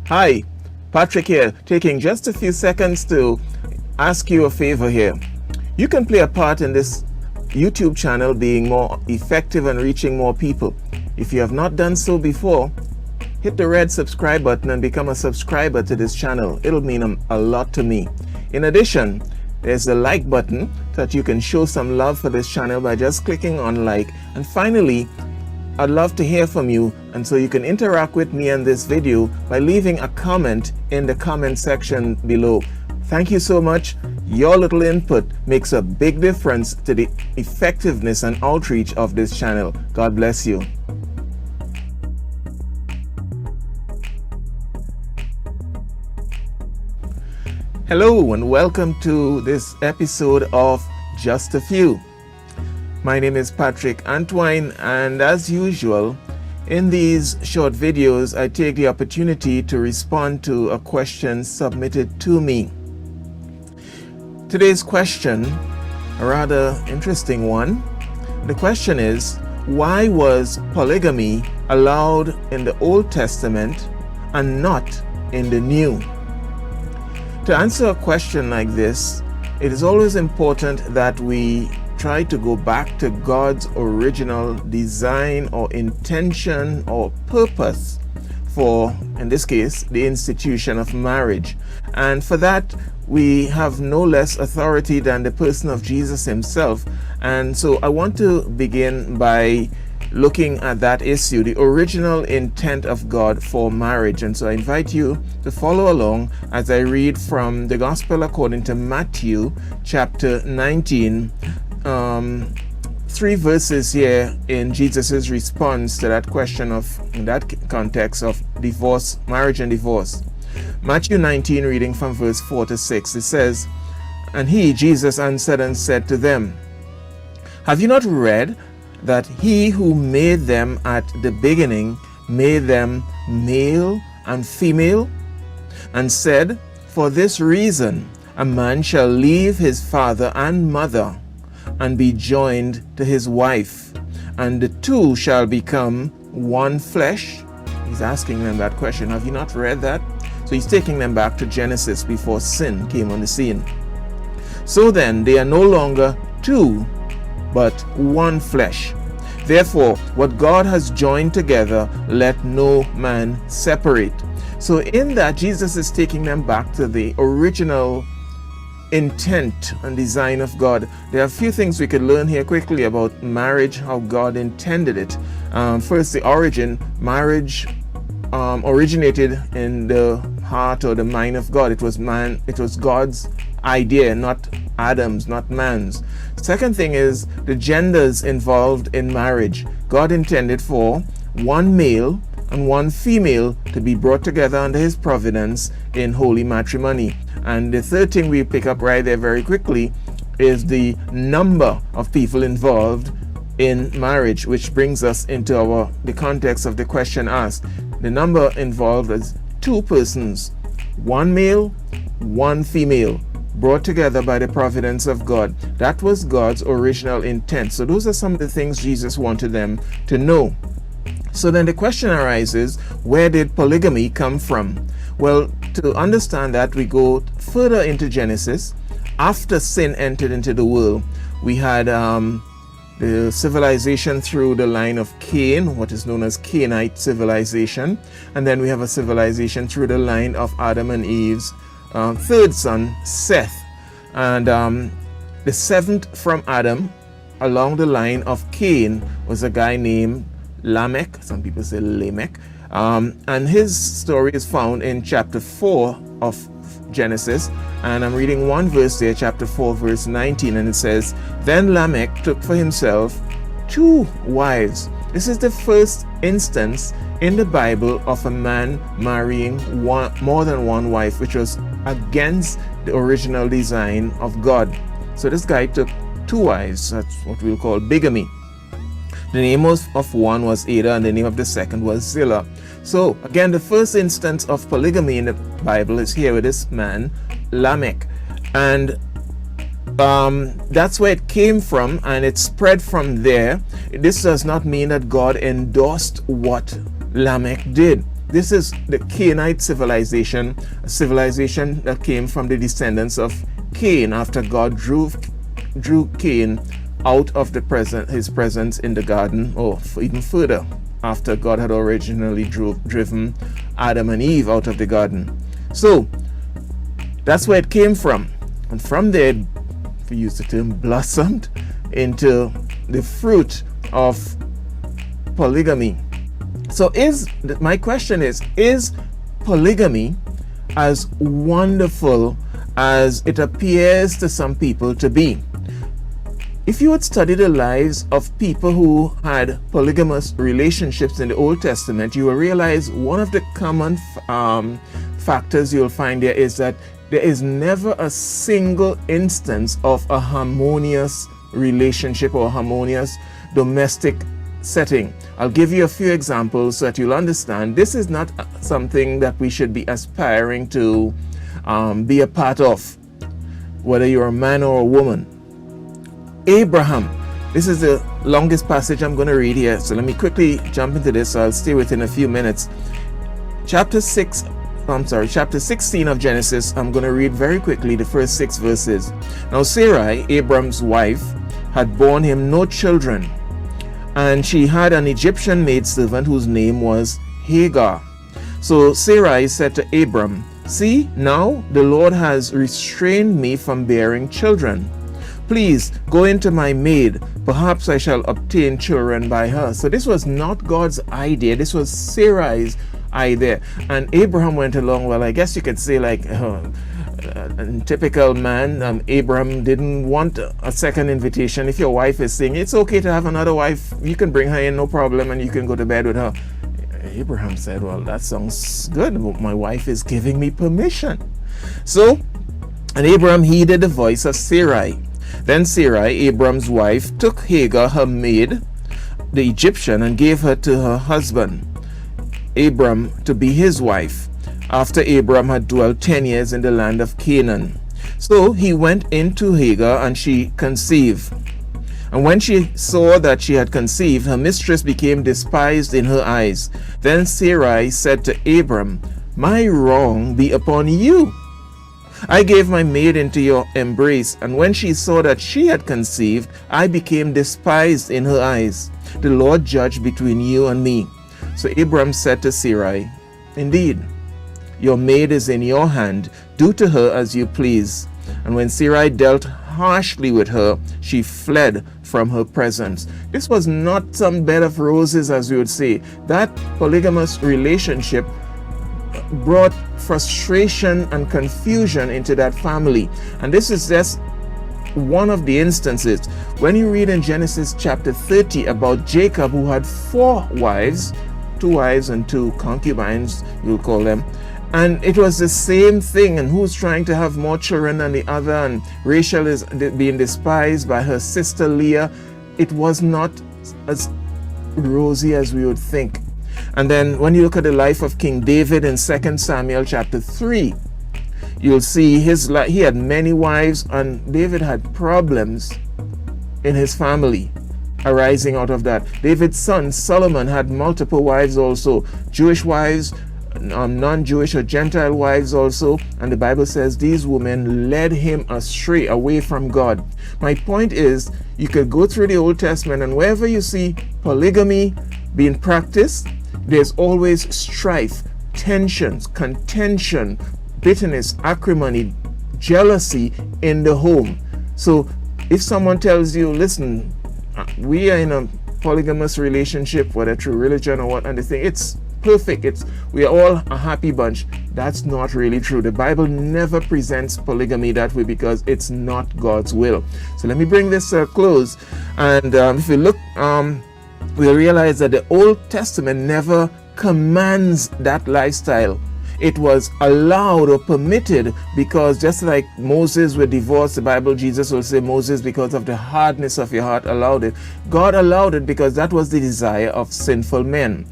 Hi, Patrick here, taking just a few seconds to ask you a favor here. You can play a part in this YouTube channel being more effective and reaching more people. If you have not done so before, hit the red subscribe button and become a subscriber to this channel. It'll mean a lot to me. In addition, there's the like button that you can show some love for this channel by just clicking on like. And finally, I'd love to hear from you, and so you can interact with me in this video by leaving a comment in the comment section below. Thank you so much. Your little input makes a big difference to the effectiveness and outreach of this channel. God bless you. Hello and welcome to this episode of Just a Few. My name is Patrick Antwine, and as usual, in these short videos, I take the opportunity to respond to a question submitted to me. Today's question, a rather interesting one. The question is, why was polygamy allowed in the Old Testament and not in the New? To answer a question like this, it is always important that we try to go back to God's original design or intention or purpose for, in this case, the institution of marriage. And for that, we have no less authority than the person of Jesus himself. And so I want to begin by looking at that issue, the original intent of God for marriage. And so I invite you to follow along as I read from the Gospel according to Matthew chapter 19, 3 verses here in Jesus' response to that question of, in that context of divorce, marriage and divorce. Matthew 19, reading from verse 4 to 6, it says, "And he, Jesus, answered and said to them, Have you not read that he who made them at the beginning made them male and female? And said, For this reason a man shall leave his father and mother and be joined to his wife, and the two shall become one flesh." He's asking them that question. Have you not read that? So he's taking them back to Genesis before sin came on the scene. "So then they are no longer two, but one flesh. Therefore, what God has joined together, let no man separate." So in that, Jesus is taking them back to the original intent and design of God. There are a few things we could learn here quickly about marriage, how God intended it. First, the origin. Marriage originated in the heart or the mind of God. It was God's idea, not Adam's, not man's. Second thing is the genders involved in marriage. God intended for one male and one female to be brought together under his providence in holy matrimony. And the third thing we pick up right there very quickly is the number of people involved in marriage, which brings us into the context of the question asked. The number involved is 2 persons, one male, one female, brought together by the providence of God. That was God's original intent. So those are some of the things Jesus wanted them to know. So then the question arises, where did polygamy come from? Well, to understand that, we go further into Genesis. After sin entered into the world, we had the civilization through the line of Cain, what is known as Cainite civilization. And then we have a civilization through the line of Adam and Eve's third son, Seth. And the seventh from Adam, along the line of Cain, was a guy named Lamech. Some people say Lamech. And his story is found in chapter 4 of Genesis. And I'm reading one verse there, chapter 4, verse 19. And it says, "Then Lamech took for himself 2 wives." This is the first instance in the Bible of a man marrying more than one wife, which was against the original design of God. So this guy took 2 wives. That's what we'll call bigamy. The name of one was Ada, and the name of the second was Zillah. So again, the first instance of polygamy in the Bible is here with this man, Lamech. And that's where it came from, and it spread from there. This does not mean that God endorsed what Lamech did. This is the Canaanite civilization, a civilization that came from the descendants of Cain after God drew Cain out of his presence in the garden, or even further, after God had originally driven Adam and Eve out of the garden. So that's where it came from. And from there, if we use the term, blossomed into the fruit of polygamy. So my question is polygamy as wonderful as it appears to some people to be? If you would study the lives of people who had polygamous relationships in the Old Testament, you will realize one of the common factors you'll find there is that there is never a single instance of a harmonious relationship or harmonious domestic setting. I'll give you a few examples so that you'll understand this is not something that we should be aspiring to be a part of, whether you're a man or a woman. Abraham, this is the longest passage I'm going to read here, so let me quickly jump into this. I'll stay within a few minutes. Chapter 16 of Genesis, I'm going to read very quickly the first 6 verses. Now Sarai, Abram's wife, had borne him no children, and she had an Egyptian maidservant whose name was Hagar. So Sarai said to Abram, "See, now the Lord has restrained me from bearing children. Please go into my maid. Perhaps I shall obtain children by her." So this was not God's idea. This was Sarai's idea. And Abraham went along. Well, I guess you could say, like a typical man, Abraham didn't want a second invitation. If your wife is saying it's okay to have another wife, you can bring her in, no problem, and you can go to bed with her. Abraham said, well, that sounds good. My wife is giving me permission. So, and Abraham heeded the voice of Sarai. Then Sarai, Abram's wife, took Hagar, her maid, the Egyptian, and gave her to her husband, Abram, to be his wife, after Abram had dwelt 10 years in the land of Canaan. So he went in to Hagar, and she conceived. And when she saw that she had conceived, her mistress became despised in her eyes. Then Sarai said to Abram, "My wrong be upon you. I gave my maid into your embrace, and when she saw that she had conceived, I became despised in her eyes. The Lord judge between you and me." So Abram said to Sarai, "Indeed, your maid is in your hand. Do to her as you please." And when Sarai dealt harshly with her, she fled from her presence. This was not some bed of roses, as we would say. That polygamous relationship brought frustration and confusion into that family. And this is just one of the instances. When you read in Genesis chapter 30 about Jacob, who had 4 wives, 2 wives and 2 concubines, you'll call them, and it was the same thing, and who's trying to have more children than the other, and Rachel is being despised by her sister Leah. It was not as rosy as we would think. And then when you look at the life of King David in 2 Samuel chapter 3, you'll see he had many wives, and David had problems in his family arising out of that. David's son Solomon had multiple wives also, Jewish wives, non-Jewish or Gentile wives also, and the Bible says these women led him astray, away from God. My point is, you could go through the Old Testament, and wherever you see polygamy being practiced, there's always strife, tensions, contention, bitterness, acrimony, jealousy in the home. So if someone tells you, listen, we are in a polygamous relationship, whether through religion or what, and they think it's perfect, we are all a happy bunch, that's not really true. The Bible never presents polygamy that way because it's not God's will. So let me bring this to a close. And if you look, we'll realize that the Old Testament never commands that lifestyle. It was allowed or permitted because just like Moses with divorce, the Bible, Jesus will say, Moses, because of the hardness of your heart, allowed it. God allowed it because that was the desire of sinful men.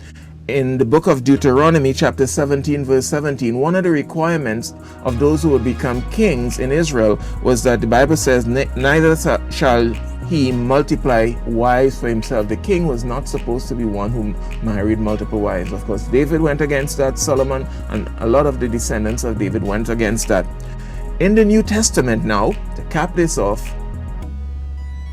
In the book of Deuteronomy chapter 17 verse 17, one of the requirements of those who would become kings in Israel was that the Bible says, neither shall he multiply wives for himself. The king was not supposed to be one who married multiple wives. Of course, David went against that, Solomon, and a lot of the descendants of David went against that. In the New Testament now, to cap this off,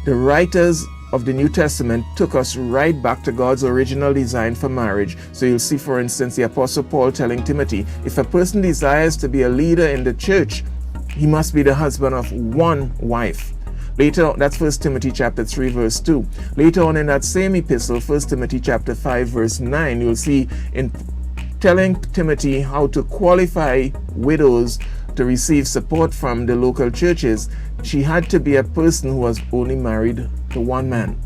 the writers of the New Testament took us right back to God's original design for marriage. So you'll see, for instance, the Apostle Paul telling Timothy, if a person desires to be a leader in the church, he must be the husband of one wife. Later, that's 1 Timothy chapter 3 verse 2. Later on in that same epistle, 1 Timothy chapter 5 verse 9, you'll see in telling Timothy how to qualify widows to receive support from the local churches, she had to be a person who was only married to one man.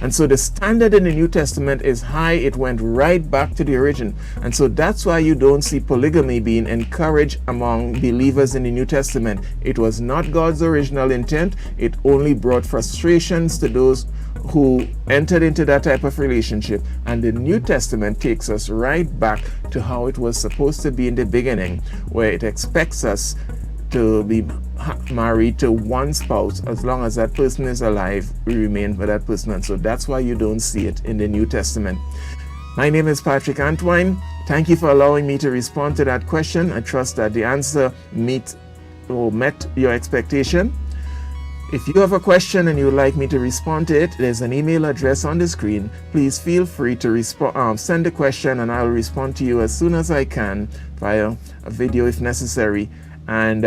And so the standard in the New Testament is high. It went right back to the origin. And so that's why you don't see polygamy being encouraged among believers in the New Testament. It was not God's original intent. It only brought frustrations to those who entered into that type of relationship. And the New Testament takes us right back to how it was supposed to be in the beginning, where it expects us to be married to one spouse. As long as that person is alive, we remain with that person. And so that's why you don't see it in the New Testament. My name is Patrick Antwine. Thank you for allowing me to respond to that question. I trust that the answer met your expectation. If you have a question and you would like me to respond to it, there's an email address on the screen. Please feel free to send a question, and I'll respond to you as soon as I can via a video if necessary. And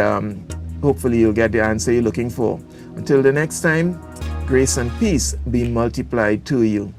hopefully you'll get the answer you're looking for. Until the next time, grace and peace be multiplied to you.